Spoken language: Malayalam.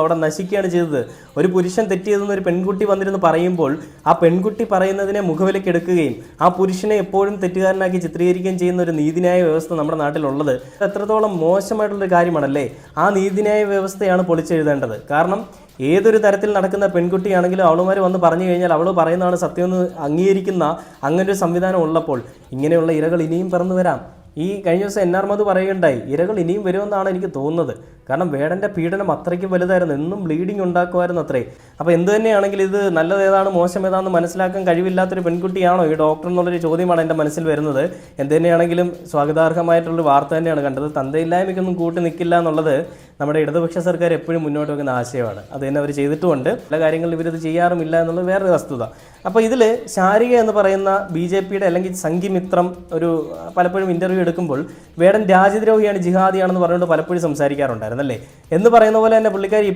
അവിടെ നശിക്കുകയാണ് ചെയ്തത്. ഒരു പുരുഷൻ തെറ്റിയതെന്ന് ഒരു പെൺകുട്ടി വന്നിരുന്ന് പറയുമ്പോൾ ആ പെൺകുട്ടി പറയുന്നതിനെ മുഖവിലേക്ക് എടുക്കുകയും ആ പുരുഷനെ എപ്പോഴും തെറ്റുകാരനാക്കി ചിത്രീകരിക്കുകയും ചെയ്യുന്ന ഒരു നീതിന്യായ വ്യവസ്ഥ നമ്മുടെ നാട്ടിലുള്ളത് എത്രത്തോളം മോശമായിട്ടുള്ളൊരു കാര്യമാണല്ലേ. ആ നീതിന്യായ വ്യവസ്ഥയാണ് പൊളിച്ചെഴുതേണ്ടത്. കാരണം ഏതൊരു തരത്തിൽ നടക്കുന്ന പെൺകുട്ടിയാണെങ്കിലും അവളുമാർ വന്ന് പറഞ്ഞു കഴിഞ്ഞാൽ അവൾ പറയുന്നതാണ് സത്യമെന്ന് അംഗീകരിക്കുന്ന അങ്ങനൊരു സംവിധാനം ഉള്ളപ്പോൾ ഇങ്ങനെയുള്ള ഇരകൾ ഇനിയും പിറന്നു വരാം. ഈ കഴിഞ്ഞ ദിവസം എൻ.ആർ. മധു പറയുകയുണ്ടായി, ഇരകൾ ഇനിയും വരുമെന്നാണ് എനിക്ക് തോന്നുന്നത്. കാരണം വേടൻ്റെ പീഡനം അത്രയ്ക്കും വലുതായിരുന്നു, എന്നും ബ്ലീഡിങ് ഉണ്ടാക്കുമായിരുന്നു അത്രേ. അപ്പോൾ എന്ത് തന്നെയാണെങ്കിൽ ഇത് നല്ലത് ഏതാണ് മോശം ഏതാണെന്ന് മനസ്സിലാക്കാൻ കഴിവില്ലാത്തൊരു പെൺകുട്ടിയാണോ ഈ ഡോക്ടർ എന്നുള്ളൊരു ചോദ്യമാണ് എൻ്റെ മനസ്സിൽ വരുന്നത്. എന്ത് തന്നെയാണെങ്കിലും സ്വാഗതാർഹമായിട്ടുള്ളൊരു വാർത്ത തന്നെയാണ് കണ്ടത്. തന്തയില്ലായ്മയ്ക്കൊന്നും കൂട്ടി നിൽക്കില്ല എന്നുള്ളത് നമ്മുടെ ഇടതുപക്ഷ സർക്കാർ എപ്പോഴും മുന്നോട്ട് വെക്കുന്ന ആശയമാണ്. അത് തന്നെ അവർ ചെയ്തിട്ടുമുണ്ട്. പല കാര്യങ്ങളിലും ഇവരിത് ചെയ്യാറുമില്ല എന്നുള്ളത് വേറൊരു വസ്തുത. അപ്പോൾ ഇതിൽ ശാരിക എന്ന് പറയുന്ന ബി.ജെ.പിയുടെ അല്ലെങ്കിൽ സംഘിമിത്രം ഒരു പലപ്പോഴും ഇൻ്റർവ്യൂ എടുക്കുമ്പോൾ വേടൻ രാജ്യദ്രോഹിയാണ്, ജിഹാദിയാണെന്ന് പറഞ്ഞുകൊണ്ട് പലപ്പോഴും സംസാരിക്കാറുണ്ടായിരുന്നല്ലേ എന്ന് പറയുന്ന പോലെ തന്നെ പുള്ളിക്കാരി